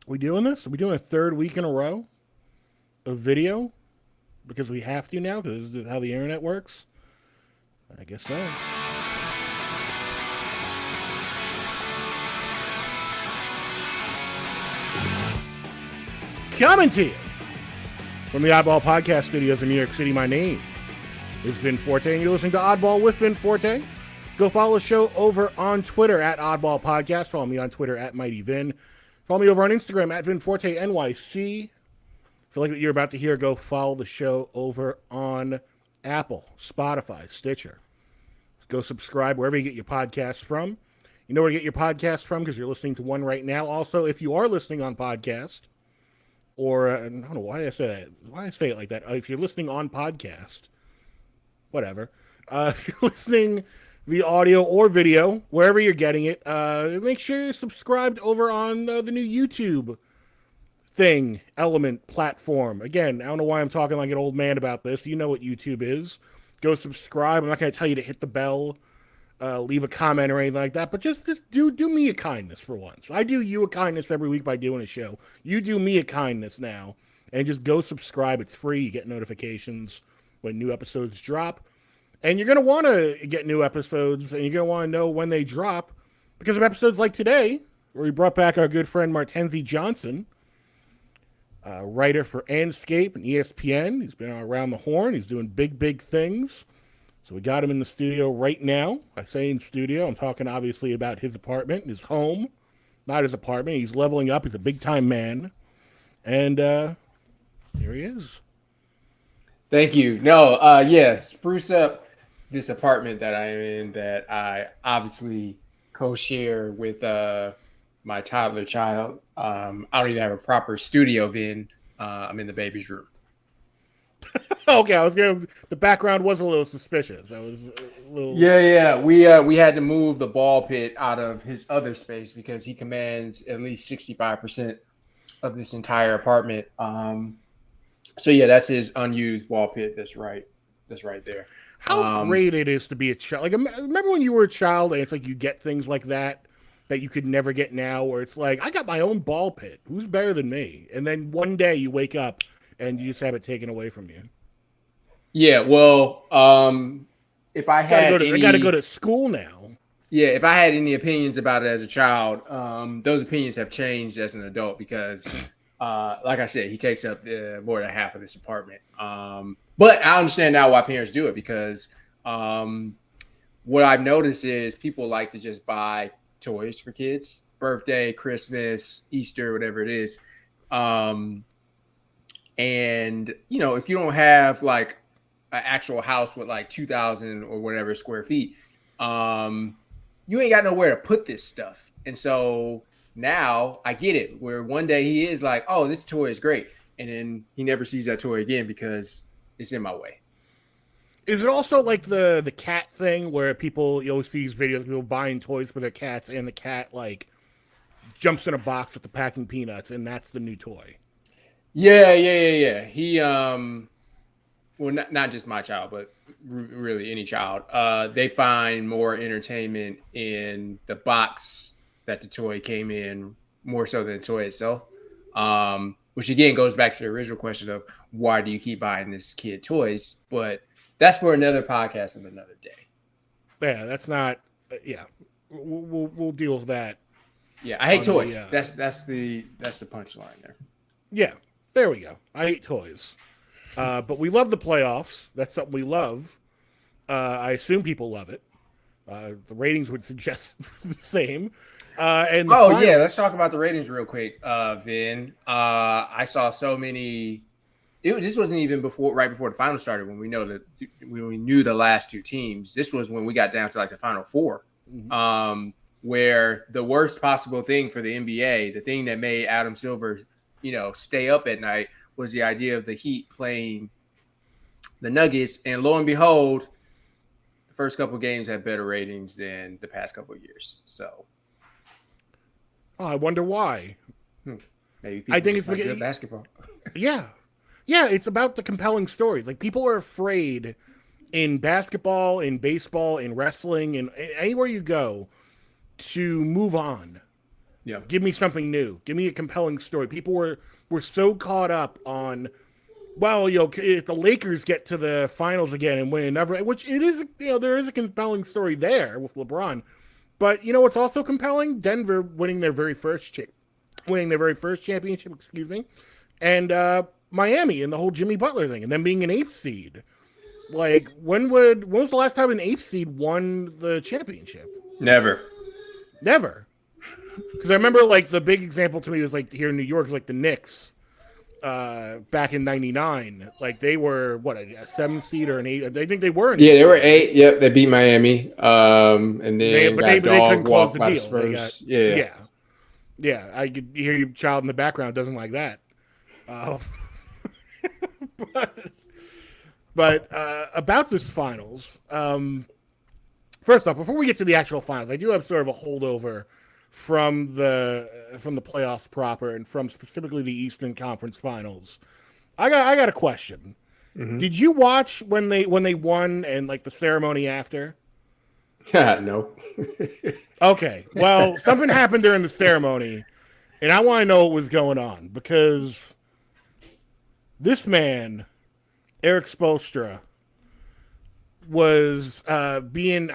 We doing this? Are we doing a third week in a row of video? Because we have to now, because this is how the internet works? I guess so. Coming to you from the Oddball Podcast Studios in New York City, my name is Vin Forte, and you're listening to Oddball with Vin Forte. Go follow the show over on Twitter at Oddball Podcast. Follow me on Twitter at Mighty Vin. Follow me over on Instagram at VinForte NYC. If you like what you're about to hear, go follow the show over on Apple, Spotify, Stitcher. Go subscribe wherever you get your podcasts from. You know where to get your podcasts from because you're listening to one right now. Also, if you are listening on podcast, or I don't know why I say that. Why I say it like that. If you're listening on podcast, whatever. If you're listening via audio or video, wherever you're getting it, make sure you're subscribed over on the new YouTube thing, element, platform. Again, I don't know why I'm talking like an old man about this. You know what YouTube is. Go subscribe. I'm not going to tell you to hit the bell, leave a comment or anything like that, but just do me a kindness for once. I do you a kindness every week by doing a show. You do me a kindness now, and just go subscribe. It's free. You get notifications when new episodes drop. And you're going to want to get new episodes, and you're going to want to know when they drop because of episodes like today, where we brought back our good friend Martenzie Johnson, writer for Andscape and ESPN. He's been around the horn. He's doing big things. So we got him in the studio right now. I say in studio, I'm talking obviously about his apartment, his home, not his apartment. He's leveling up. He's a big-time man. And here he is. Thank you. No, spruce up this apartment that I am in that I obviously co-share with my toddler child. I don't even have a proper studio, Vin. I'm in the baby's room. Okay, the background was a little suspicious. I was a little. Yeah. We had to move the ball pit out of his other space because he commands at least 65% of this entire apartment. So yeah, that's his unused ball pit. That's right there. How great it is to be a child. Like, remember when you were a child and it's like you get things like that you could never get now, where it's like, I got my own ball pit. Who's better than me? And then one day you wake up and you just have it taken away from you. Yeah, well, if I had I got to go to school now. Yeah, if I had any opinions about it as a child, those opinions have changed as an adult because, like I said, he takes up more than half of this apartment. But I understand now why parents do it because what I've noticed is people like to just buy toys for kids, birthday, Christmas, Easter, whatever it is. And, you know, if you don't have like an actual house with like 2,000 or whatever square feet, you ain't got nowhere to put this stuff. And so now I get it, where one day he is like, oh, this toy is great. And then he never sees that toy again because it's in my way. Is it also like the cat thing where you always see these videos of people buying toys for their cats and the cat like jumps in a box with the packing peanuts and that's the new toy? Yeah. He, well, not just my child, but really any child. They find more entertainment in the box that the toy came in more so than the toy itself. Which again goes back to the original question of why do you keep buying this kid toys? But that's for another podcast and another day. Yeah, that's not. Yeah, we'll deal with that. Yeah, I hate toys. That's the punchline there. Yeah, there we go. I hate toys, but we love the playoffs. That's something we love. I assume people love it. The ratings would suggest the same. Let's talk about the ratings real quick, Vin. I saw so many. This wasn't even right before the final started when we knew the last two teams. This was when we got down to like the final four, where the worst possible thing for the NBA, the thing that made Adam Silver, stay up at night, was the idea of the Heat playing the Nuggets, and lo and behold, the first couple of games had better ratings than the past couple of years. So. I wonder why. Maybe I think it's like good basketball. Yeah, it's about the compelling stories. Like, people are afraid in basketball, in baseball, in wrestling, and anywhere you go to move on. Yeah. Give me something new. Give me a compelling story. People were so caught up on, well, if the Lakers get to the finals again and win another, which it is, there is a compelling story there with LeBron. But what's also compelling? Denver winning their very first championship, excuse me, and Miami and the whole Jimmy Butler thing, and them being an 8th seed. Like, when was the last time an 8th seed won the championship? Never. Because I remember, like, the big example to me was, like, here in New York, like the Knicks back in '99. Like, they were, what, a 7th seed or an 8? I think they were an 8. Yeah, they were 8. Yep, they beat Miami. And then they couldn't close the deal. Spurs. Yeah. I could hear your child in the background doesn't like that. But about this finals, first off, before we get to the actual finals, I do have sort of a holdover from the playoffs proper and from specifically the Eastern Conference Finals. I got a question. Mm-hmm. Did you watch when they won and like the ceremony after? No. Okay. Well, something happened during the ceremony, and I want to know what was going on because this man, Erik Spoelstra, was being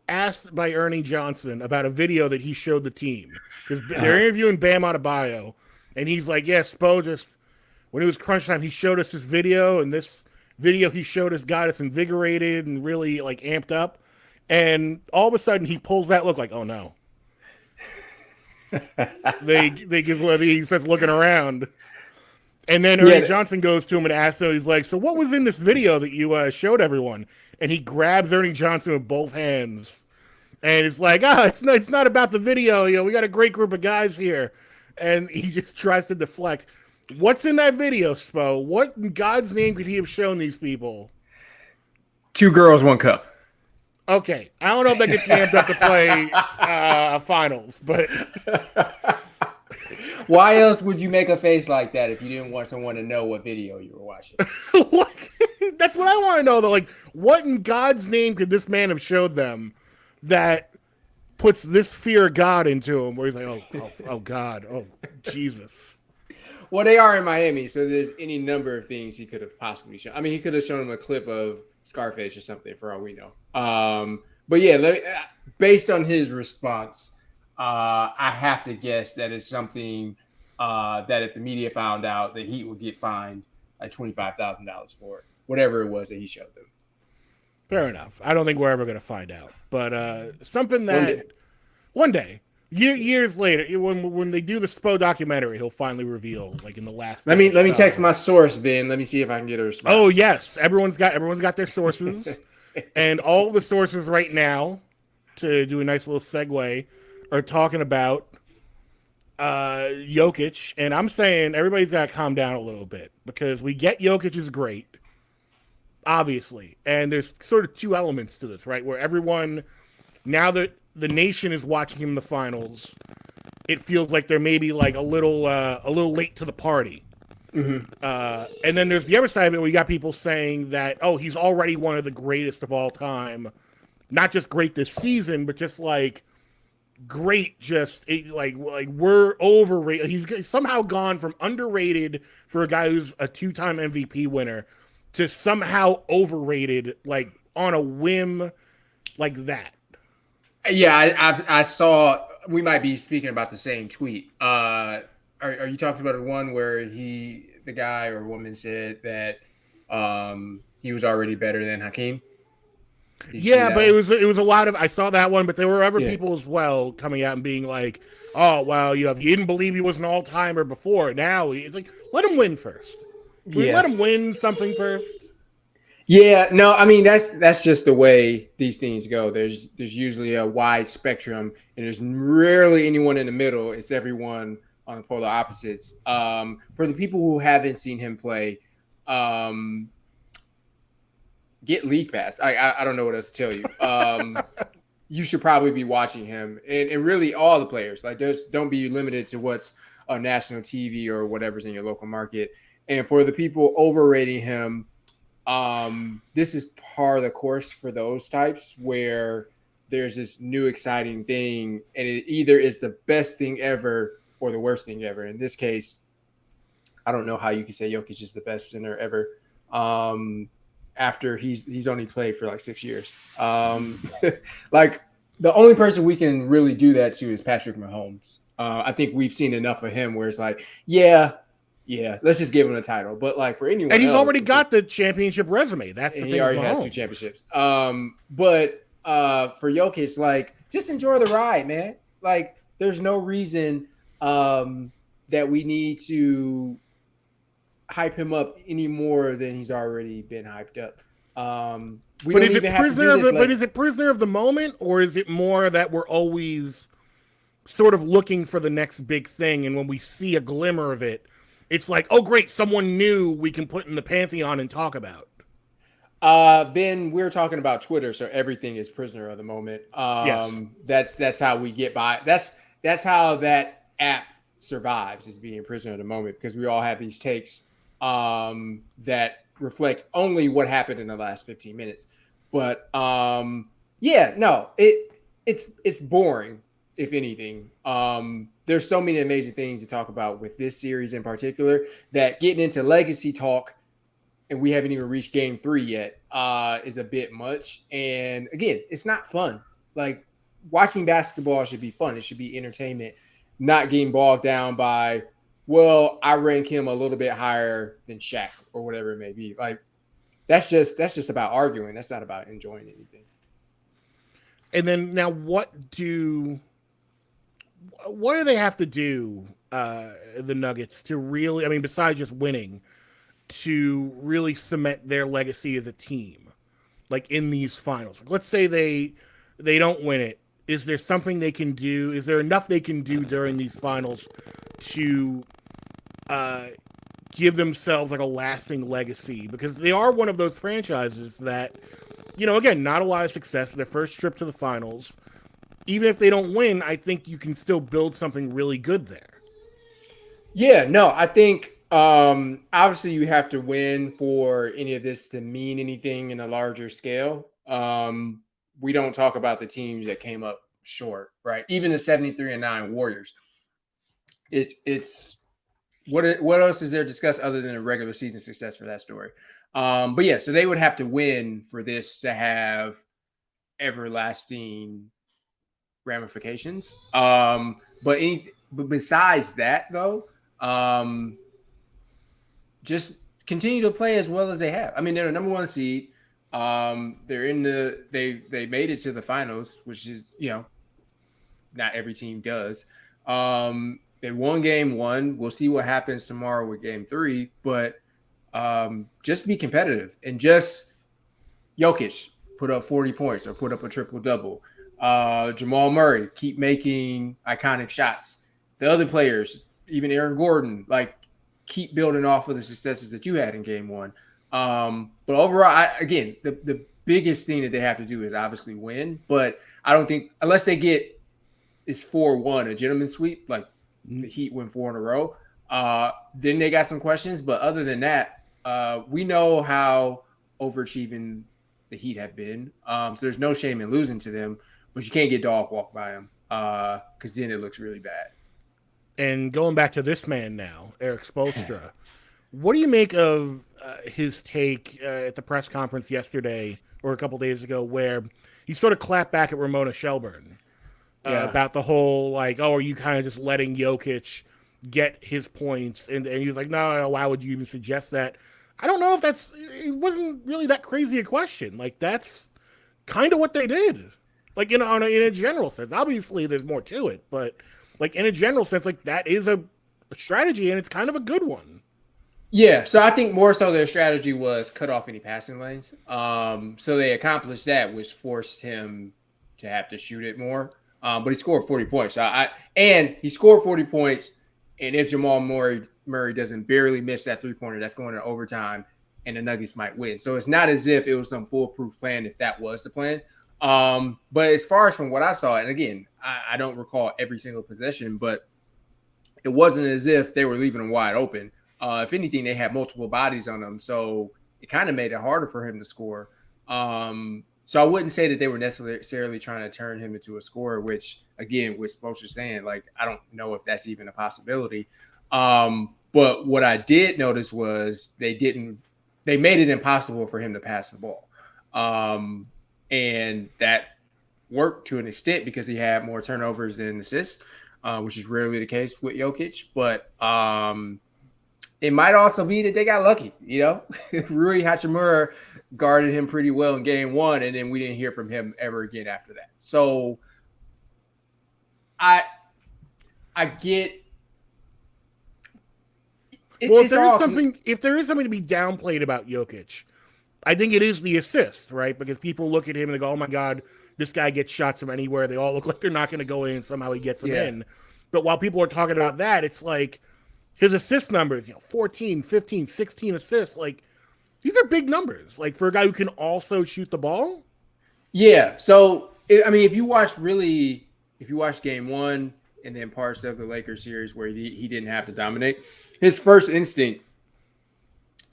asked by Ernie Johnson about a video that he showed the team. Because they're interviewing Bam Adebayo, and he's like, yeah, Spo just, when it was crunch time, he showed us this video, and this video he showed us got us invigorated and really, like, amped up. And all of a sudden, he pulls that look like, oh, no. they give he starts looking around. And then Ernie Johnson goes to him and asks him, he's like, so what was in this video that you showed everyone? And he grabs Ernie Johnson with both hands. And it's like, it's not about the video. We got a great group of guys here. And he just tries to deflect. What's in that video, Spo? What in God's name could he have shown these people? 2 girls, 1 cup. Okay. I don't know if that gets me amped up to play finals, but... Why else would you make a face like that if you didn't want someone to know what video you were watching? That's what I want to know, though. Like, what in God's name could this man have showed them that puts this fear of God into him, where he's like, oh God, oh, Jesus. Well, they are in Miami, so there's any number of things he could have possibly shown. I mean, he could have shown them a clip of Scarface or something, for all we know. But yeah, based on his response, I have to guess that it's something that if the media found out, the Heat would get fined like $25,000 for it, whatever it was that he showed them. Fair enough. I don't think we're ever going to find out, but something that one day, years later, when they do the Spo documentary, he'll finally reveal, like in the last. Let me text my source, Vin. Let me see if I can get a response. Oh yes, everyone's got their sources, and all the sources right now, to do a nice little segue, are talking about Jokic, and I'm saying everybody's got to calm down a little bit because we get Jokic is great, obviously, and there's sort of 2 elements to this, right? Where everyone, now that the nation is watching him in the finals, it feels like they're maybe like a little late to the party. Mm-hmm. And then there's the other side of it where you got people saying that, oh, he's already one of the greatest of all time, not just great this season, but just like great, just like we're overrated. He's somehow gone from underrated for a guy who's a 2-time MVP winner to somehow overrated, like on a whim, like that. Yeah, I saw. We might be speaking about the same tweet. Are you talking about the one where the guy or woman said that he was already better than Hakeem? Yeah, but it was a lot of. I saw that one, but there were other people as well coming out and being like, "Oh, well, if you didn't believe he was an all-timer before, now it's like let him win first. Let him win something first." Yeah, no, I mean that's just the way these things go. There's usually a wide spectrum, and there's rarely anyone in the middle. It's everyone on the polar opposites. For the people who haven't seen him play, get League Pass. I don't know what else to tell you. You should probably be watching him, and really all the players. Like, don't be limited to what's on national TV or whatever's in your local market. And for the people overrating him, this is par of the course for those types where there's this new exciting thing, and it either is the best thing ever or the worst thing ever. In this case, I don't know how you can say Jokic is the best center ever. After he's only played for like 6 years. Like the only person we can really do that to is Patrick Mahomes. I think we've seen enough of him where it's like, yeah, let's just give him the title. But like for anyone, and he's else, already got the championship resume. That's the thing. He already has 2 championships. But for Jokic, like just enjoy the ride, man. Like there's no reason that we need to hype him up any more than he's already been hyped up. But is it prisoner of the moment, or is it more that we're always sort of looking for the next big thing, and when we see a glimmer of it, it's like, oh great, someone new we can put in the pantheon and talk about? Then we're talking about Twitter, so everything is prisoner of the moment. Yes. That's how we get by. That's how that app survives, is being prisoner of the moment, because we all have these takes that reflect only what happened in the last 15 minutes. But it's boring, if anything. There's so many amazing things to talk about with this series in particular, that getting into legacy talk, and we haven't even reached game 3 yet, is a bit much. And again, it's not fun. Like watching basketball should be fun. It should be entertainment, not getting bogged down by, well, I rank him a little bit higher than Shaq or whatever it may be. Like that's just about arguing. That's not about enjoying anything. And then now what do they have to do, the Nuggets, to really, I mean, besides just winning, to really cement their legacy as a team, like in these finals? Let's say they don't win it. Is there something they can do? Is there enough they can do during these finals to give themselves like a lasting legacy? Because they are one of those franchises that, you know, again, not a lot of success. Their first trip to the finals. Even if they don't win, I think you can still build something really good there. Yeah, no, I think obviously you have to win for any of this to mean anything in a larger scale. We don't talk about the teams that came up short, right? Even the 73-9 Warriors. It's what else is there to discuss other than a regular season success for that story? But yeah, so they would have to win for this to have everlasting ramifications. But besides that, though, just continue to play as well as they have. I mean, they're the number 1 seed. They're in they made it to the finals, which is, you know, not every team does. They won game 1. We'll see what happens tomorrow with game 3, but just be competitive, and just Jokic put up 40 points or put up a triple-double. Jamal Murray, keep making iconic shots. The other players, even Aaron Gordon, like keep building off of the successes that you had in game 1. But overall, again, the biggest thing that they have to do is obviously win. But I don't think, unless they get, it's 4-1, a gentleman's sweep, like the Heat win 4 in a row, then they got some questions. But other than that, we know how overachieving the Heat have been. So there's no shame in losing to them, but you can't get dog walked by them, because then it looks really bad. And going back to this man now, Erik Spoelstra, what do you make of his take at the press conference yesterday or a couple days ago, where he sort of clapped back at Ramona Shelburne about the whole, like, oh, are you kind of just letting Jokic get his points? And he was like, no, why would you even suggest that? I don't know if it wasn't really that crazy a question. Like, that's kind of what they did. Like, in a general sense. Obviously, there's more to it, but like in a general sense, like that is a strategy, and it's kind of a good one. Yeah, so I think more so their strategy was cut off any passing lanes. So they accomplished that, which forced him to have to shoot it more. But he scored 40 points. And he scored 40 points, and if Jamal Murray doesn't barely miss that 3-pointer, that's going to overtime, and the Nuggets might win. So it's not as if it was some foolproof plan if that was the plan. But as far as from what I saw, and again, I don't recall every single possession, but it wasn't as if they were leaving them wide open. If anything, they had multiple bodies on them, so it kind of made it harder for him to score. So I wouldn't say that they were necessarily trying to turn him into a scorer, which again, with Spoelstra saying, like, I don't know if that's even a possibility. But what I did notice was they made it impossible for him to pass the ball. And that worked to an extent because he had more turnovers than assists, which is rarely the case with Jokic. But it might also be that they got lucky, Rui Hachimura guarded him pretty well in game one, and then we didn't hear from him ever again after that. So I get if there is something to be downplayed about Jokic, I think it is the assist, right? Because people look at him and they go, "Oh my God, this guy gets shots from anywhere. They all look like they're not going to go in. Somehow he gets them in." But while people are talking about that, it's like his assist numbers, 14, 15, 16 assists, like these are big numbers, like for a guy who can also shoot the ball. Yeah. So, if you watch game one and then parts of the Lakers series where he didn't have to dominate, his first instinct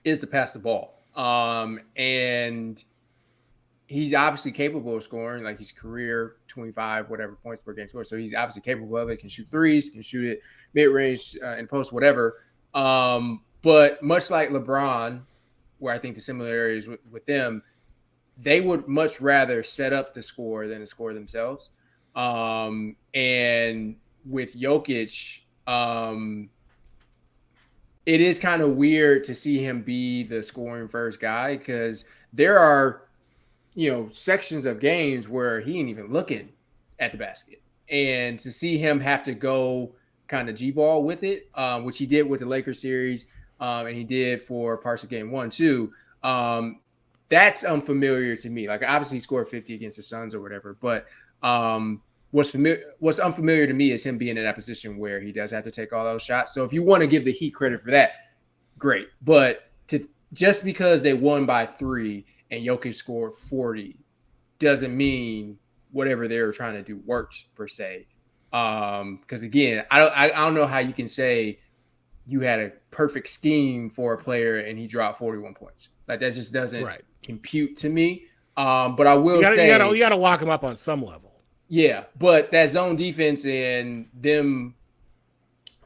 is to pass the ball. And he's obviously capable of scoring, like his career 25, whatever points per game score. So he's obviously capable of it, can shoot threes, can shoot it mid-range, in post, whatever. But much like LeBron, where I think the similarities with them, they would much rather set up the score than to score themselves. And with Jokic, it is kind of weird to see him be the scoring first guy because there are, sections of games where he ain't even looking at the basket. And to see him have to go kind of G-ball with it, which he did with the Lakers series, and he did for parts of game one too. That's unfamiliar to me. Like, obviously he scored 50 against the Suns or whatever, but what's unfamiliar to me is him being in that position where he does have to take all those shots. So if you want to give the Heat credit for that, great. But just because they won by 3 and Jokic scored 40 doesn't mean whatever they were trying to do worked per se. Because again, I don't know how you can say you had a perfect scheme for a player and he dropped 41 points. Like, that just doesn't compute to me. But I will say you got to lock him up on some level. Yeah, but that zone defense and them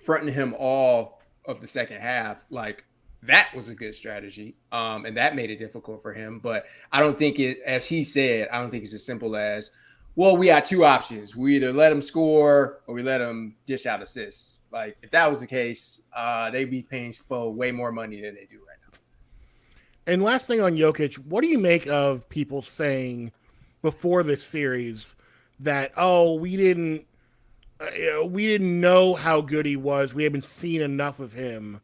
fronting him all of the second half, like, that was a good strategy. And that made it difficult for him. But I don't think as he said, I don't think it's as simple as, well, we got two options. We either let him score or we let him dish out assists. Like, if that was the case, they'd be paying Spo way more money than they do right now. And last thing on Jokic, what do you make of people saying before this series that, we didn't know how good he was. We haven't seen enough of him.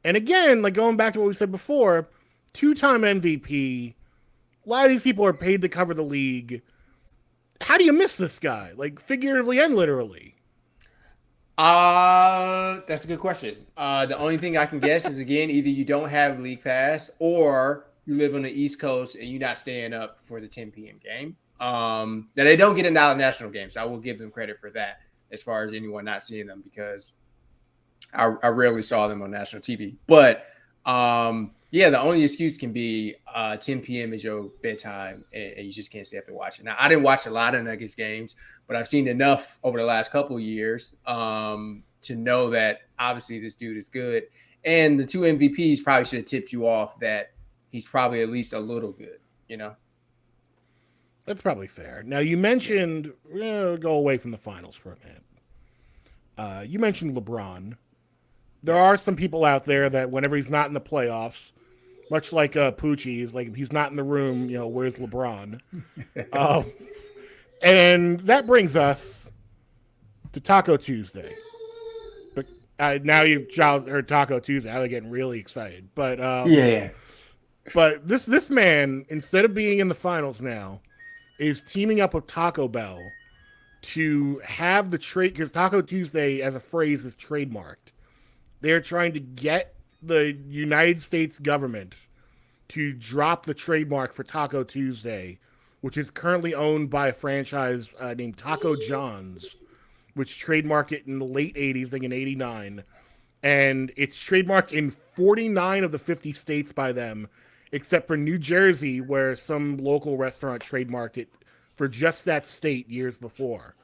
And again, like going back to what we said before, 2-time MVP, a lot of these people are paid to cover the league. How do you miss this guy? Like, figuratively and literally. That's a good question. The only thing I can guess is, again, either you don't have League Pass or you live on the East Coast and you're not staying up for the 10 p.m. game. Now, they don't get another national game, so I will give them credit for that as far as anyone not seeing them, because I rarely saw them on national TV. But, the only excuse can be 10 p.m. is your bedtime, and you just can't stay up and watch it. Now, I didn't watch a lot of Nuggets games, but I've seen enough over the last couple of years to know that obviously this dude is good. And the 2 MVPs probably should have tipped you off that he's probably at least a little good, That's probably fair. Now, you mentioned, go away from the finals for a minute. You mentioned LeBron. There are some people out there that whenever he's not in the playoffs, much like Poochie, like, if he's not in the room, where's LeBron? And that brings us to Taco Tuesday. But now you heard Taco Tuesday, I'm getting really excited. But But this man, instead of being in the finals now, is teaming up with Taco Bell to have the trade, because Taco Tuesday as a phrase is trademarked. They're trying to get the United States government to drop the trademark for Taco Tuesday, which is currently owned by a franchise named Taco John's, which trademarked it in the late 80s, I think in 89. And it's trademarked in 49 of the 50 states by them. except for New Jersey, where some local restaurant trademarked it for just that state years before.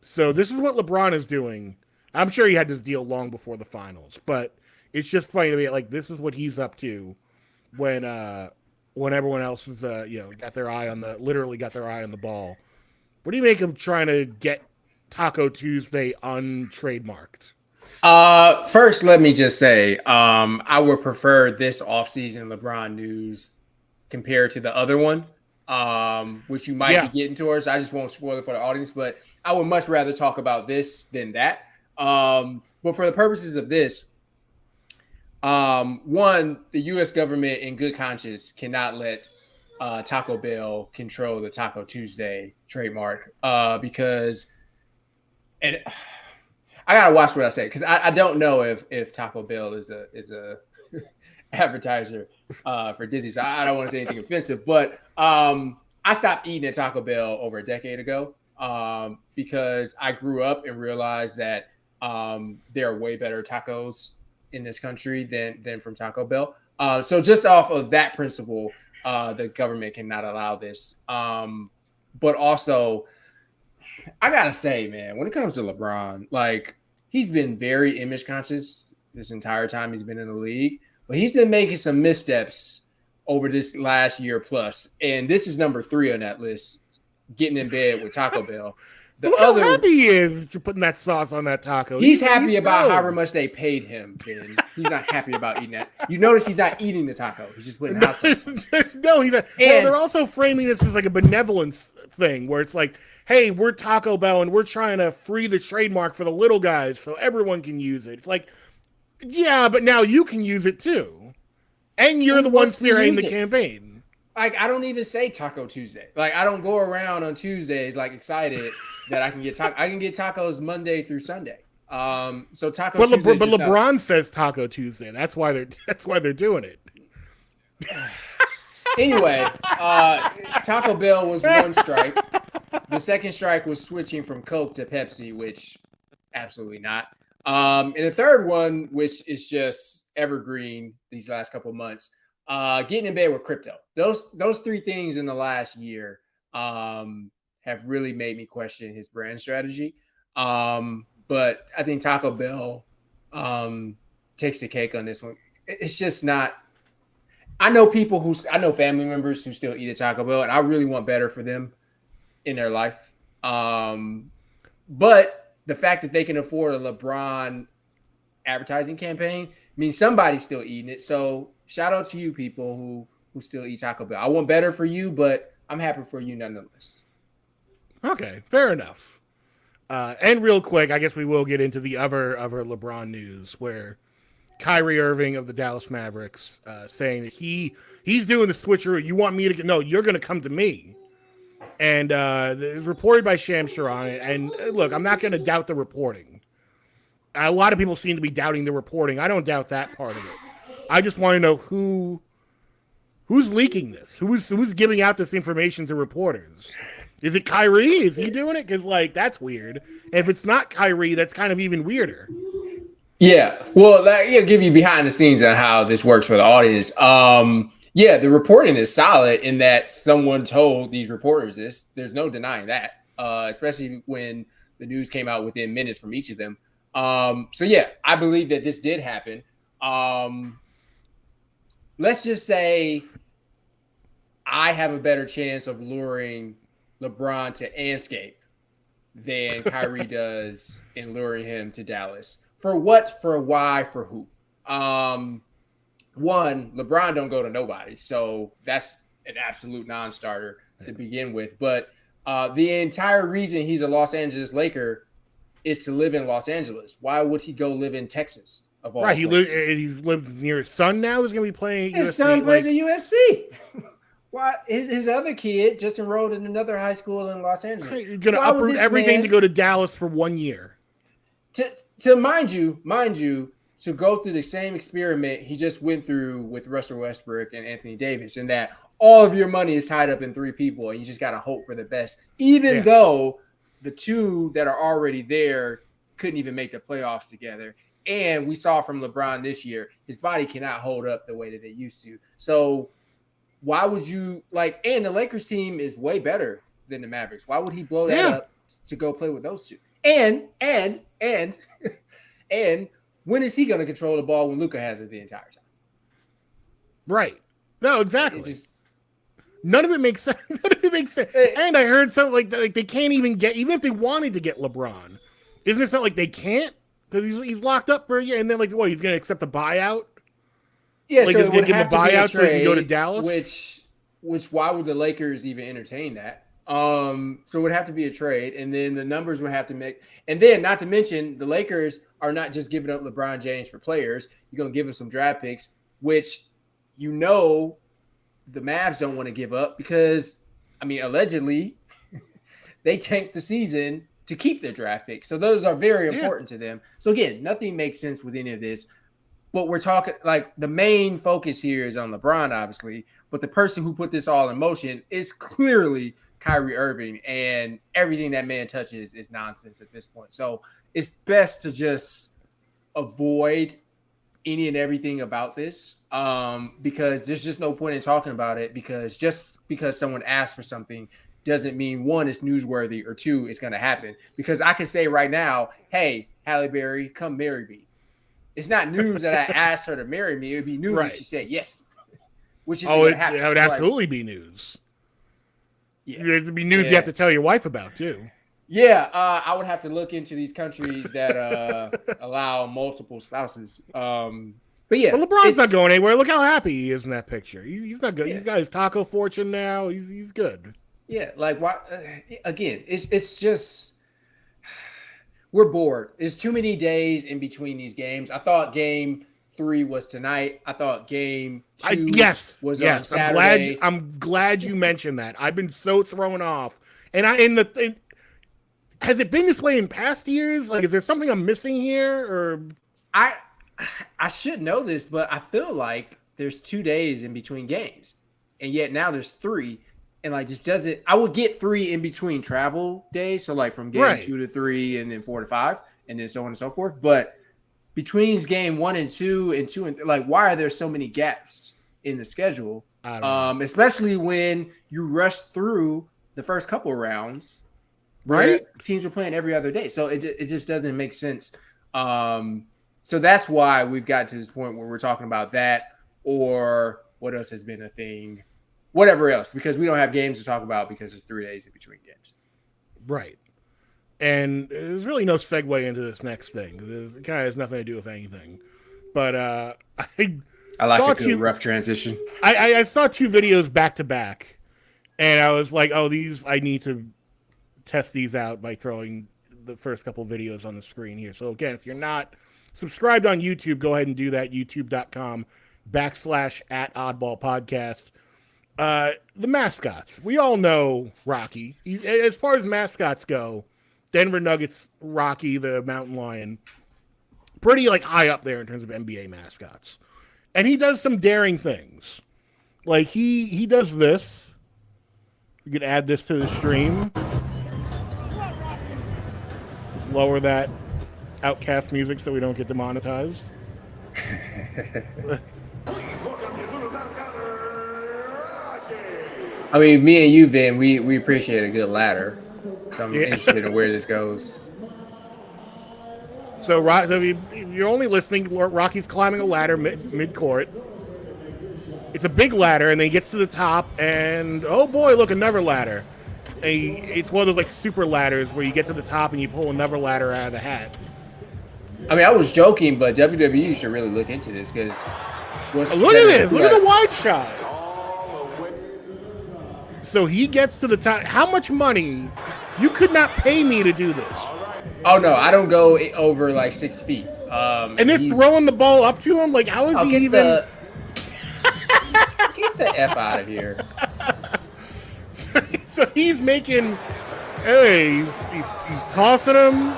So this is what LeBron is doing. I'm sure he had this deal long before the finals, but it's just funny to me. Like, this is what he's up to when everyone else is got their eye on the ball. What do you make of trying to get Taco Tuesday untrademarked? First, let me just say, I would prefer this offseason LeBron news compared to the other one, which you might be getting towards. I just won't spoil it for the audience, but I would much rather talk about this than that. But for the purposes of this, one, the U.S. government in good conscience cannot let Taco Bell control the Taco Tuesday trademark because, and I gotta watch what I say because I don't know if Taco Bell is a advertiser for Disney, so I don't want to say anything offensive. But I stopped eating at Taco Bell over a decade ago because I grew up and realized that there are way better tacos in this country than from Taco Bell. So just off of that principle, the government cannot allow this. But also, I gotta say, man, when it comes to LeBron, like, he's been very image conscious this entire time he's been in the league, but he's been making some missteps over this last year plus. And this is number 3 on that list, getting in bed with Taco Bell. Look how happy he is that you're putting that sauce on that taco. He's happy about however much they paid him, Ben. He's not happy about eating that. You notice he's not eating the taco. He's just putting hot sauce on it. No, he's not. Well, they're also framing this as like a benevolence thing where it's like, hey, we're Taco Bell and we're trying to free the trademark for the little guys so everyone can use it. It's like, yeah, but now you can use it too. And you're the one spearheading the campaign. Like, I don't even say Taco Tuesday. Like, I don't go around on Tuesdays like excited that I can get I can get tacos Monday through Sunday. So Taco Tuesday. But LeBron says Taco Tuesday. That's why they're doing it. Anyway, Taco Bell was one strike. The second strike was switching from Coke to Pepsi, which absolutely not. And the third one, which is just evergreen these last couple of months, getting in bed with crypto. Those 3 things in the last year have really made me question his brand strategy. But I think Taco Bell takes the cake on this one. It's just not. I know family members who still eat at Taco Bell, and I really want better for them in their life. But the fact that they can afford a LeBron advertising campaign means somebody's still eating it. So shout out to you people who still eat Taco Bell. I want better for you, but I'm happy for you nonetheless. Okay, fair enough. And real quick, I guess we will get into the other LeBron news where Kyrie Irving of the Dallas Mavericks saying that he's doing the switcheroo. You want me to no, you're going to come to me. And reported by Shams Charania. And look, I'm not going to doubt the reporting. A lot of people seem to be doubting the reporting. I don't doubt that part of it. I just want to know who's leaking this? Who's giving out this information to reporters? Is it Kyrie? Is he doing it? Because, like, that's weird. If it's not Kyrie, that's kind of even weirder. Yeah. Well, give you behind the scenes on how this works for the audience. Yeah, the reporting is solid in that someone told these reporters this. There's no denying that, especially when the news came out within minutes from each of them. So, yeah, I believe that this did happen. Let's just say I have a better chance of luring LeBron to Andscape than Kyrie does in luring him to Dallas. For what? For why? For who? One, LeBron don't go to nobody, so that's an absolute non-starter to begin with. But the entire reason he's a Los Angeles Laker is to live in Los Angeles. Why would he go live in Texas? Of all right, he lives near his son now. He's going to be playing. His son plays at USC. Why? His other kid just enrolled in another high school in Los Angeles. He's going to uproot everything to go to Dallas for 1 year. To mind you, to go through the same experiment he just went through with Russell Westbrook and Anthony Davis, and that all of your money is tied up in 3 people, and you just got to hope for the best, even though the 2 that are already there couldn't even make the playoffs together. And we saw from LeBron this year, his body cannot hold up the way that it used to. So why would you like? And the Lakers team is way better than the Mavericks. Why would he blow that up to go play with those two? And when is he going to control the ball when Luka has it the entire time? Right. No, exactly. None of it makes sense. And I heard something like they can't even get, even if they wanted to get LeBron, isn't it something like they can't? Because he's locked up for a year, and then like what? He's going to accept a buyout? Yeah, like, so it would have to be a trade, so he can go to Dallas. Which why would the Lakers even entertain that? So it would have to be a trade, and then the numbers would have to make. And then, not to mention, the Lakers are not just giving up LeBron James for players. You're going to give us some draft picks, which the Mavs don't want to give up because, I mean, allegedly, they tanked the season to keep their draft picks. So those are very important to them. So again, nothing makes sense with any of this. But we're talking like the main focus here is on LeBron, obviously. But the person who put this all in motion is clearly Kyrie Irving, and everything that man touches is nonsense at this point. So it's best to just avoid any and everything about this because there's just no point in talking about it because just because someone asks for something doesn't mean, one, it's newsworthy, or two, it's going to happen. Because I can say right now, hey, Halle Berry, come marry me. It's not news that I asked her to marry me. It would be news if she said yes, which is going to happen. It would absolutely be news. Yeah. It would be news you have to tell your wife about, too. Yeah, I would have to look into these countries that allow multiple spouses. But yeah, but LeBron's not going anywhere. Look how happy he is in that picture. He's not good. Yeah. He's got his taco fortune now. He's good. Yeah, like why? Again, it's just we're bored. It's too many days in between these games. I thought Game 3 was tonight. I thought Game 2 was on Saturday. I'm glad you mentioned that. I've been so thrown off, and has it been this way in past years? Like, is there something I'm missing here? Or I should know this, but I feel like there's 2 days in between games, and yet now there's 3. And like this doesn't. I would get 3 in between travel days, so like from game 2 to 3, and then 4 to 5, and then so on and so forth. But between game 1 and 2, and 2 and like, why are there so many gaps in the schedule? I don't know. Especially when you rush through the first couple rounds. Right, teams are playing every other day, so it just doesn't make sense. So that's why we've got to this point where we're talking about that, or what else has been a thing, whatever else, because we don't have games to talk about because there's 3 days in between games. Right, and there's really no segue into this next thing because it kind of has nothing to do with anything. But I like a good rough transition. I saw 2 videos back to back, and I was like, oh, I need to test these out by throwing the first couple videos on the screen here. So again, if you're not subscribed on YouTube, go ahead and do that. YouTube.com/@OddballPodcast. The mascots. We all know Rocky. As far as mascots go, Denver Nuggets, Rocky, the mountain lion, pretty like high up there in terms of NBA mascots. And he does some daring things. Like he does this. We could add this to the stream. Lower that Outcast music so we don't get demonetized. I mean, me and you, Vin, we appreciate a good ladder. So I'm interested in where this goes. So if you're only listening, Rocky's climbing a ladder mid-court. It's a big ladder, and then he gets to the top, and oh boy, look, another ladder. It's one of those like super ladders where you get to the top and you pull another ladder out of the hat. I mean, I was joking, but WWE should really look into this because look at this! Look at the wide shot. So he gets to the top. How much money? You could not pay me to do this. Oh no, I don't go over like 6 feet. And they're throwing the ball up to him. Like, how is he even? Get the F out of here. So he's making, he's tossing him.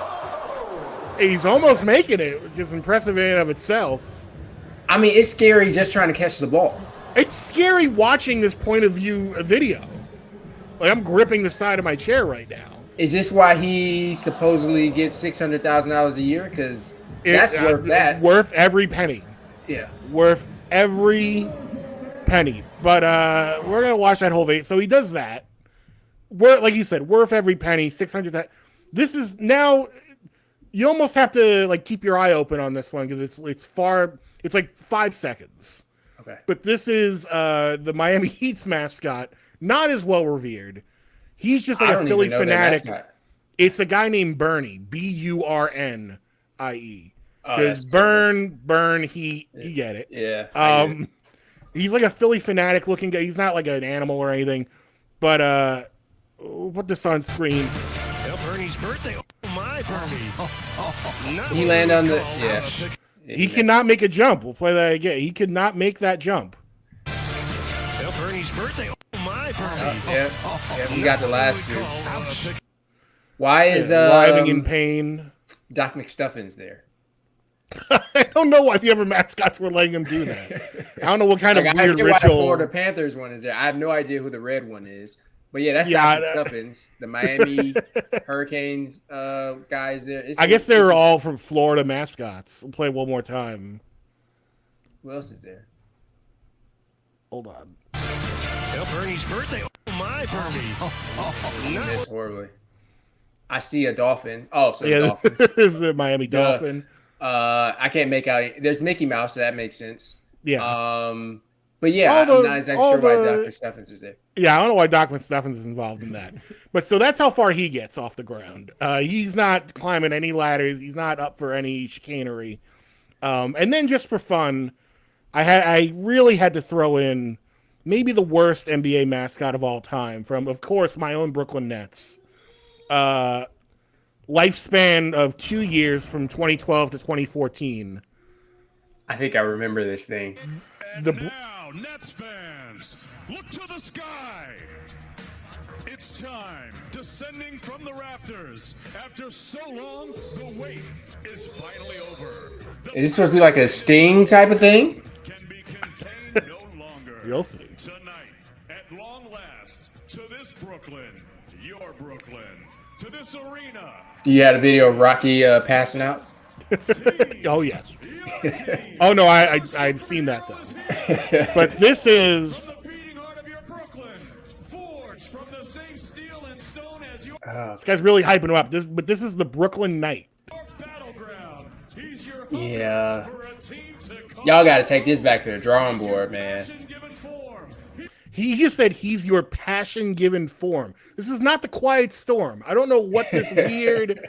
He's almost making it, which is impressive in and of itself. I mean, it's scary just trying to catch the ball. It's scary watching this point of view video. Like, I'm gripping the side of my chair right now. Is this why he supposedly gets $600,000 a year? Because that's worth that. Worth every penny. Yeah. Worth every penny. But we're gonna watch that whole video. So he does that. Like you said, worth every penny. 600. This is now. You almost have to like keep your eye open on this one because it's far. It's like 5 seconds. Okay. But this is the Miami Heat's mascot, not as well revered. He's just like a Philly fanatic. It's a guy named Burnie, Burnie. Because burn, heat, you get it. Yeah. He's like a Philly fanatic looking guy. He's not like an animal or anything. But put this on screen. Bernie's birthday. Oh, my Bernie. He landed on the He cannot make a jump. We'll play that again. He could not make that jump. Bernie's birthday. Oh, my Bernie. Yeah, he got the last two. Why is writhing in pain? Doc McStuffins there? I don't know why the other mascots were letting him do that. I don't know what kind of weird ritual. Why the Florida Panthers one is there. I have no idea who the red one is. But yeah, that's Doc McStuffins. The Miami Hurricanes guys there. I guess they're all from Florida mascots. We'll play one more time. Who else is there? Hold on. Bernie's birthday. Oh, my Bernie. You missed horribly. I see a dolphin. Oh, so yeah, Dolphins. This is the Miami Dolphin. I can't make out. There's Mickey Mouse, so that makes sense. Yeah. But yeah, I'm not exactly sure why Doc McStuffins is there. Yeah, I don't know why Doc McStuffins is involved in that. But so that's how far he gets off the ground. He's not climbing any ladders. He's not up for any chicanery. And then just for fun, I really had to throw in maybe the worst NBA mascot of all time from, of course, my own Brooklyn Nets. Lifespan of 2 years from 2012 to 2014. I think I remember this thing. Now, Nets fans, look to the sky. It's time, descending from the rafters. After so long, the wait is finally over. Is this supposed to be like a Sting type of thing? Can be contained no longer. You'll see. Tonight, at long last, to this Brooklyn, your Brooklyn, to this arena. You had a video of Rocky passing out? Oh, yes. Oh, no, I've seen that, though. But this is... This guy's really hyping him up. But this is the Brooklyn Knight. Yeah. Y'all got to take this back to the drawing board, man. He just said he's your passion-given form. This is not the Quiet Storm. I don't know what this weird...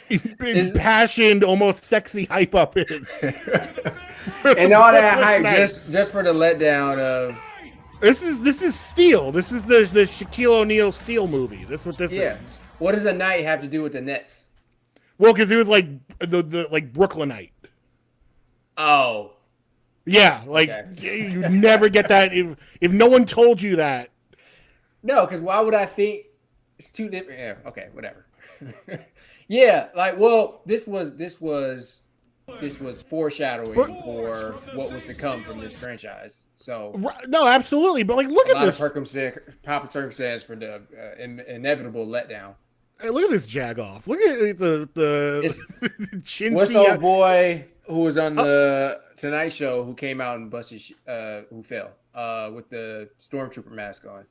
impassioned, almost sexy hype up is. And all that hype just for the letdown of this is Steel. This is the Shaquille O'Neal Steel movie. That's what this is. What does the Knight have to do with the Nets? Well, because it was like the like Brooklynite. Oh. Yeah, like you never get that if no one told you that. No, because why would I think it's too different? Yeah, okay, whatever. Yeah, like, well, this was foreshadowing for what was to come from this franchise. So no, absolutely, but like, look at this proper circumstance for the inevitable letdown. Hey, look at this jagoff. Look at the chintzy. What's the old boy who was on the Tonight Show who came out and busted who fell with the Stormtrooper mask on?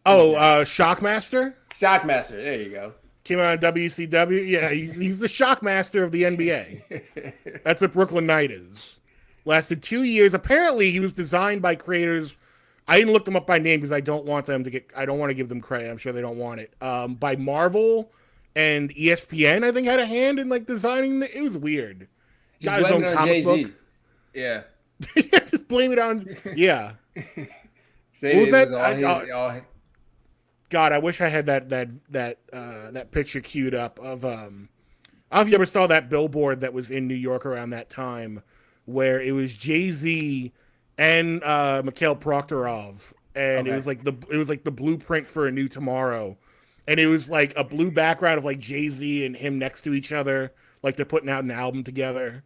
Oh, Shockmaster. Shockmaster. There you go. Came out on WCW. Yeah, he's the Shockmaster of the NBA. That's what Brooklyn Knight is. Lasted 2 years. Apparently, he was designed by creators. I didn't look them up by name because I don't want them to get. I don't want to give them credit. I'm sure they don't want it. By Marvel and ESPN, I think had a hand in like designing it was weird. Just blame it on Jay-Z. Yeah. Just blame it on. Yeah. Say what was that? God, I wish I had that picture queued up of I don't know if you ever saw that billboard that was in New York around that time where it was Jay-Z and Mikhail Prokhorov, and it was like the blueprint for a new tomorrow, and it was like a blue background of like Jay-Z and him next to each other, like they're putting out an album together,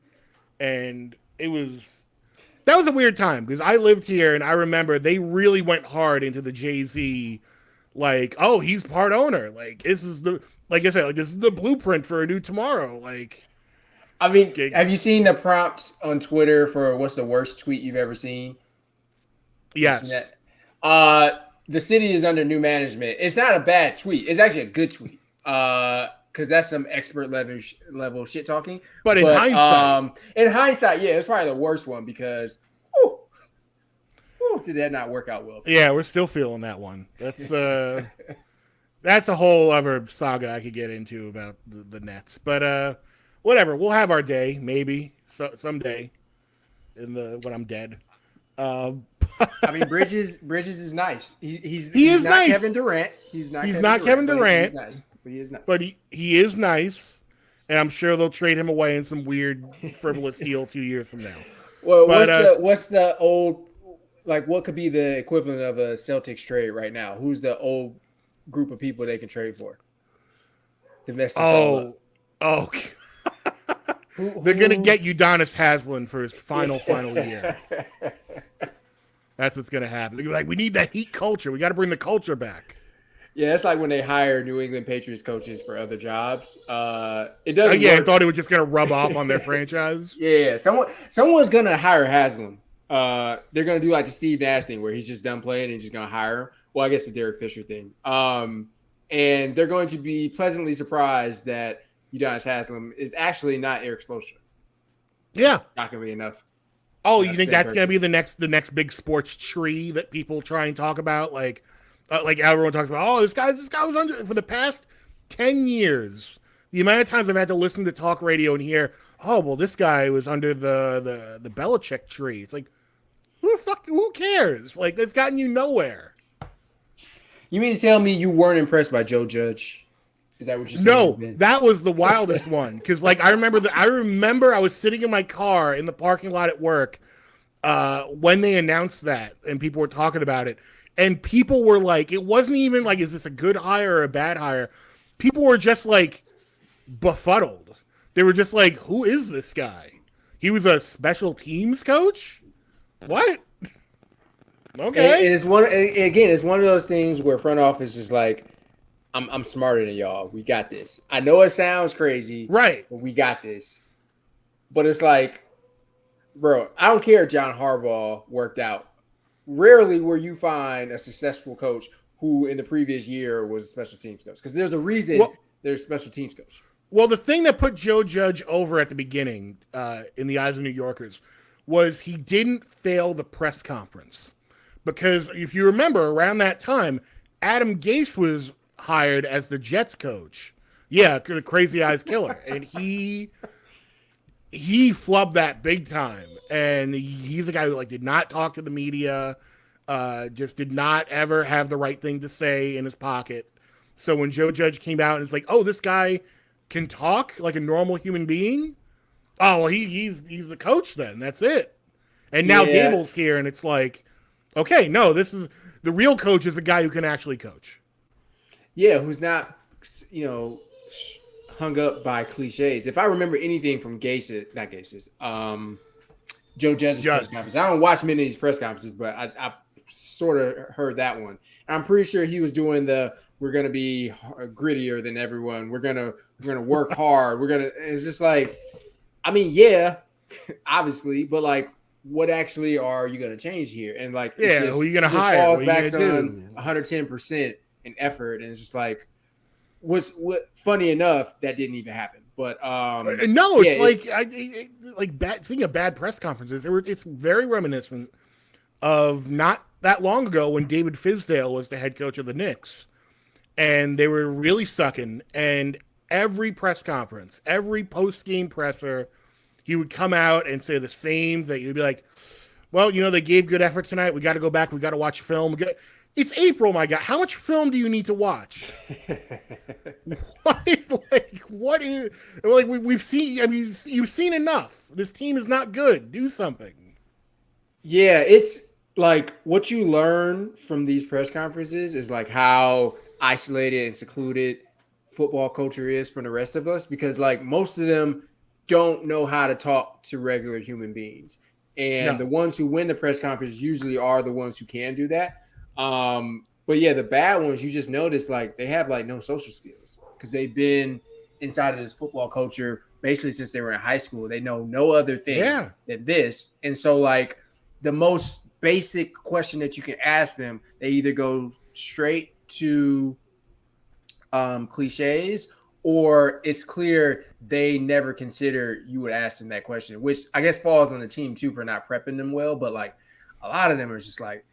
and that was a weird time because I lived here and I remember they really went hard into the Jay-Z. Like, oh, he's part owner. Like, this is like I said, like this is the blueprint for a new tomorrow. Like, I mean, have you seen the prompts on Twitter for what's the worst tweet you've ever seen? Yes. The city is under new management. It's not a bad tweet. It's actually a good tweet. Because that's some expert level shit talking. But in hindsight, yeah, it's probably the worst one because did that not work out well? Yeah, we're still feeling that one. That's a whole other saga I could get into about the Nets. But whatever, we'll have our day maybe someday when I'm dead. I mean, Bridges is nice. He's not nice. Kevin Durant. He's not Kevin Durant. He's nice. But he is nice. But he is nice, and I'm sure they'll trade him away in some weird frivolous deal 2 years from now. Well, what's the old, like, what could be the equivalent of a Celtics trade right now? Who's the old group of people they can trade for? To mess this all up. They're gonna get Udonis Haslem for his final year. That's what's gonna happen. They're like, we need that Heat culture. We got to bring the culture back. Yeah, it's like when they hire New England Patriots coaches for other jobs. It doesn't. I thought it was just gonna rub off on their franchise. Yeah. Someone's gonna hire Haslam. They're gonna do like the Steve Nash thing where he's just done playing and he's just gonna hire him. Well, I guess the Derek Fisher thing. And they're going to be pleasantly surprised that Udonis Haslem is actually not Erik Spoelstra. Yeah, not gonna be enough. Oh, you think that's gonna be the next big sports tree that people try and talk about? Like everyone talks about, oh, this guy was under for the past 10 years. The amount of times I've had to listen to talk radio and hear, oh, well, this guy was under the Belichick tree. It's like, who cares? Like, it's gotten you nowhere. You mean to tell me you weren't impressed by Joe Judge? Is that what you're saying? No, that was the wildest one. Because, like, I remember I was sitting in my car in the parking lot at work when they announced that, and people were talking about it. And people were like, it wasn't even like, is this a good hire or a bad hire? People were just like befuddled. They were just like, who is this guy? He was a special teams coach? What? Okay. It's one of those things where front office is like, I'm smarter than y'all. We got this. I know it sounds crazy. Right. But we got this. But it's like, bro, I don't care if John Harbaugh worked out. Rarely will you find a successful coach who in the previous year was a special teams coach. Because there's a reason there's special teams coach. Well, the thing that put Joe Judge over at the beginning in the eyes of New Yorkers was he didn't fail the press conference. Because if you remember, around that time, Adam Gase was hired as the Jets coach. Yeah, the crazy eyes killer. And he flubbed that big time. And he's a guy who did not talk to the media, just did not ever have the right thing to say in his pocket. So when Joe Judge came out and it's like, oh, this guy can talk like a normal human being. Oh, well, he's the coach then. That's it. And now Gable's here, and it's like, okay, no, this is the real coach is a guy who can actually coach. Yeah, who's not, hung up by cliches. If I remember anything from Joe Judge's press conference. I don't watch many of these press conferences, but I sort of heard that one. And I'm pretty sure he was doing we're going to be grittier than everyone. We're going to work hard. It's just like, I mean, yeah, obviously, but like, what actually are you going to change here? And like, who are you going to hire? Falls back on 110% in effort. And it's just like, what funny enough, that didn't even happen. But no, it's speaking of bad press conferences, it's very reminiscent of not that long ago when David Fizdale was the head coach of the Knicks, and they were really sucking. And every press conference, every post game presser, he would come out and say the same thing. He'd be like, "Well, they gave good effort tonight. We got to go back. We got to watch film. It's April, my God. How much film do you need to watch?" What is we've seen? I mean, you've seen enough. This team is not good. Do something. Yeah, it's like what you learn from these press conferences is like how isolated and secluded football culture is from the rest of us, because like most of them don't know how to talk to regular human beings, and the ones who win the press conference usually are the ones who can do that. But yeah, the bad ones, you just notice like they have like no social skills because they've been inside of this football culture basically since they were in high school. They know no other thing than this. And so like the most basic question that you can ask them, they either go straight to cliches, or it's clear they never consider you would ask them that question, which I guess falls on the team too for not prepping them well. But like a lot of them are just like,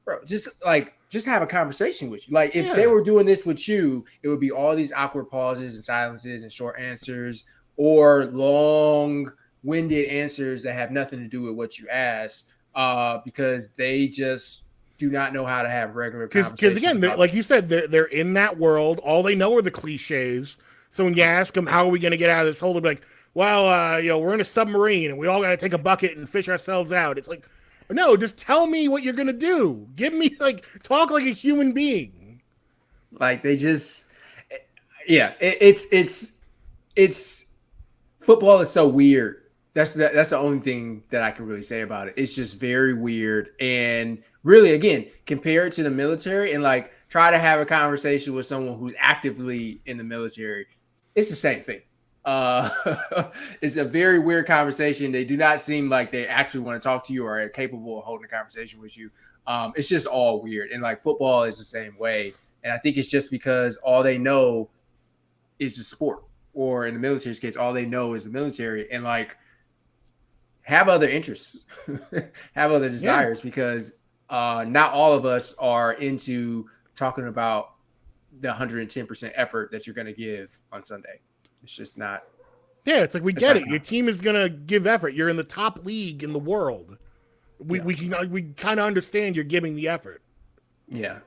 bro, just have a conversation with you. Like if they were doing this with you, it would be all these awkward pauses and silences and short answers or long-winded answers that have nothing to do with what you asked, because they just do not know how to have regular conversations. Because again, like you said, they're in that world. All they know are the cliches. So when you ask them, how are we going to get out of this hole? They're like, well, we're in a submarine and we all got to take a bucket and fish ourselves out. It's like, no, just tell me what you're going to do. Give me talk like a human being. Like they just, it's football is so weird. That's the only thing that I can really say about it. It's just very weird. And really, again, compare it to the military and like try to have a conversation with someone who's actively in the military. It's the same thing. It's a very weird conversation. They do not seem like they actually want to talk to you or are capable of holding a conversation with you. It's just all weird. And like football is the same way. And I think it's just because all they know is the sport, or in the military's case, all they know is the military, and like have other interests, have other desires, because not all of us are into talking about the 110% effort that you're going to give on Sunday. It's just not. Yeah, it's like we get it. Your team is going to give effort. You're in the top league in the world. We kind of understand you're giving the effort. Yeah.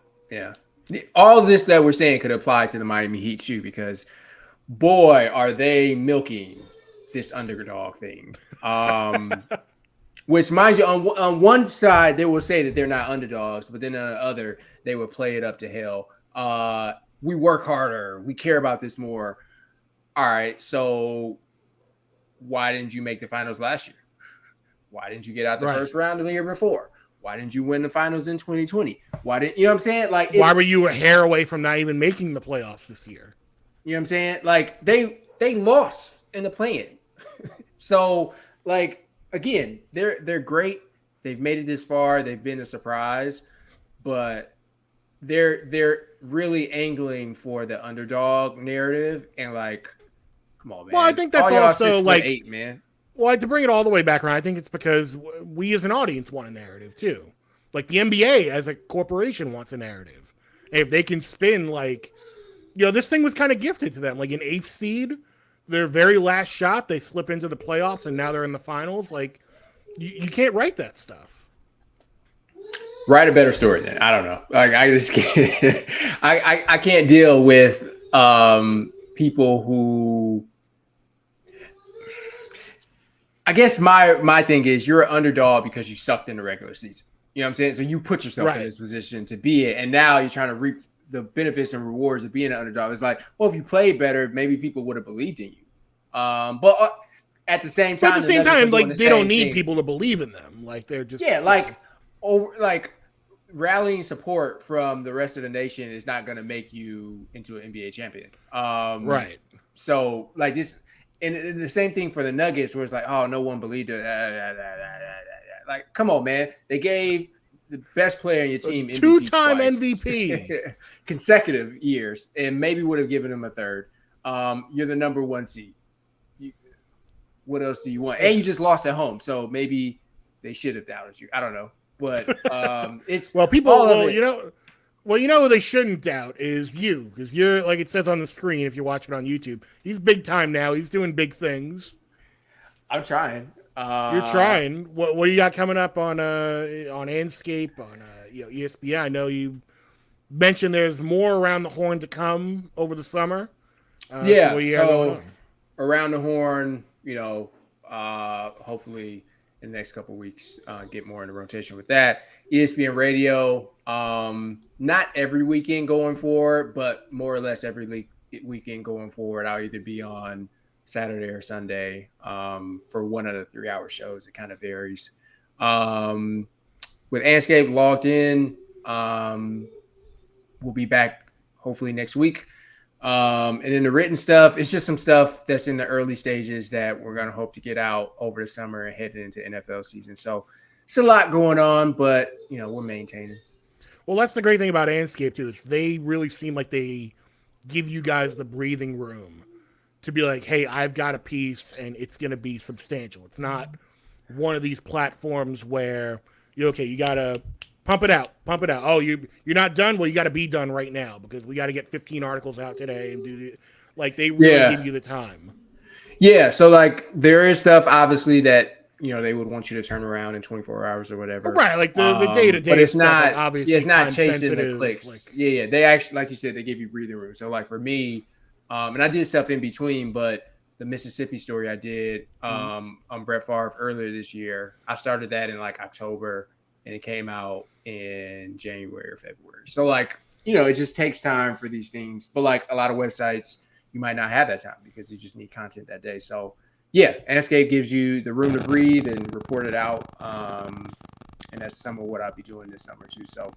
All this that we're saying could apply to the Miami Heat too, because boy, are they milking this underdog thing. Which, mind you, on one side they will say that they're not underdogs, but then on the other they will play it up to hell. We work harder. We care about this more. All right, so why didn't you make the finals last year? Why didn't you get out the first round the year before? Why didn't you win the finals in 2020? Why didn't you know what I'm saying? Like, why were you a hair away from not even making the playoffs this year? You know what I'm saying? Like they lost in the play-in. So like again, they're great. They've made it this far. They've been a surprise, but they're really angling for the underdog narrative, and like, come on, man. Well, I think that's also like 8, man. Well, to bring it all the way back around, I think it's because we as an audience want a narrative too. Like the NBA as a corporation wants a narrative. And if they can spin like, this thing was kind of gifted to them. Like an 8th seed, their very last shot, they slip into the playoffs and now they're in the finals. Like you can't write that stuff. Write a better story then. I don't know. Like I just can't. I can't deal with people who. I guess my thing is you're an underdog because you sucked in the regular season. You know what I'm saying? So you put yourself in this position to be it, and now you're trying to reap the benefits and rewards of being an underdog. It's like, well, if you played better, maybe people would have believed in you. But at the same time, like they don't need people to believe in them. Like they're just rallying support from the rest of the nation is not going to make you into an NBA champion. Right. So like this. And the same thing for the Nuggets, where it's like, oh, no one believed it. Like, come on, man. They gave the best player in your team MVP 2-time twice. MVP consecutive years, and maybe would have given him a third. You're the number 1 seed. What else do you want? And you just lost at home, so maybe they should have doubted you. I don't know, but it's who they shouldn't doubt is you, because you're, like it says on the screen if you're watching it on YouTube, he's big time now. He's doing big things. I'm trying. You're trying. What do you got coming up on Andscape, on ESPN? I know you mentioned there's more around the horn to come over the summer. So around the horn, hopefully in the next couple of weeks, get more in the rotation with that. ESPN Radio, not every weekend going forward, but more or less every weekend going forward. I'll either be on Saturday or Sunday for one of the 3-hour shows. It kind of varies. With Andscape logged in, we'll be back hopefully next week. And then the written stuff, it's just some stuff that's in the early stages that we're going to hope to get out over the summer and heading into NFL season. So it's a lot going on, but we're maintaining. Well, that's the great thing about Andscape too. Is they really seem like they give you guys the breathing room to be like, hey, I've got a piece and it's going to be substantial. It's not one of these platforms where you got to pump it out. Oh, you're not done? Well, you got to be done right now because we got to get 15 articles out today and do they really give you the time. Yeah. So like there is stuff obviously that, they would want you to turn around in 24 hours or whatever. Right. Like the day-to-day. But it's stuff, not, like obviously it's not chasing the clicks. Like, yeah. They actually, like you said, they give you breathing room. So like for me, and I did stuff in between, but the Mississippi story I did on Brett Favre earlier this year, I started that in like October and it came out in January or February. So like, it just takes time for these things. But like a lot of websites, you might not have that time because you just need content that day. So yeah, Andscape gives you the room to breathe and report it out. And that's some of what I'll be doing this summer too. So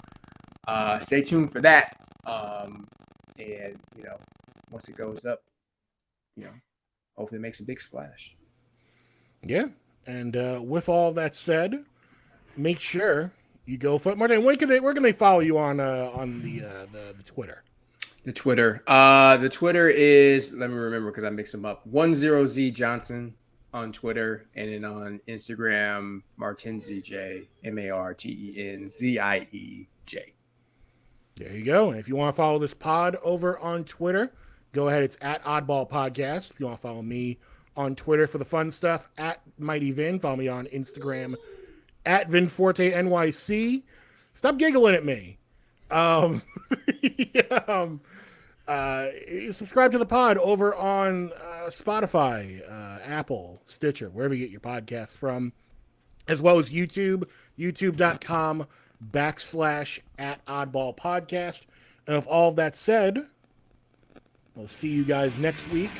stay tuned for that. And, once it goes up, hopefully it makes a big splash. Yeah. And with all that said, make sure you go for it. Martin, where can they follow you on the Twitter? The Twitter is, let me remember because I mix them up, 10Z Johnson on Twitter, and then on Instagram, Martenzie J, MartenZiej. There you go. And if you want to follow this pod over on Twitter, go ahead. It's at Oddball Podcast. If you want to follow me on Twitter for the fun stuff, at Mighty Vin. Follow me on Instagram at Vin Forte NYC. Stop giggling at me. Subscribe to the pod over on Spotify, Apple, Stitcher, wherever you get your podcasts from, as well as YouTube, youtube.com/@Oddball Podcast. And with all of that said, we'll see you guys next week.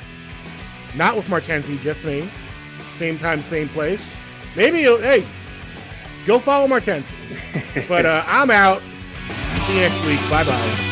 Not with Martenzie, just me. Same time, same place. Maybe, hey, go follow Martenzie. But I'm out. See you next week. Bye-bye.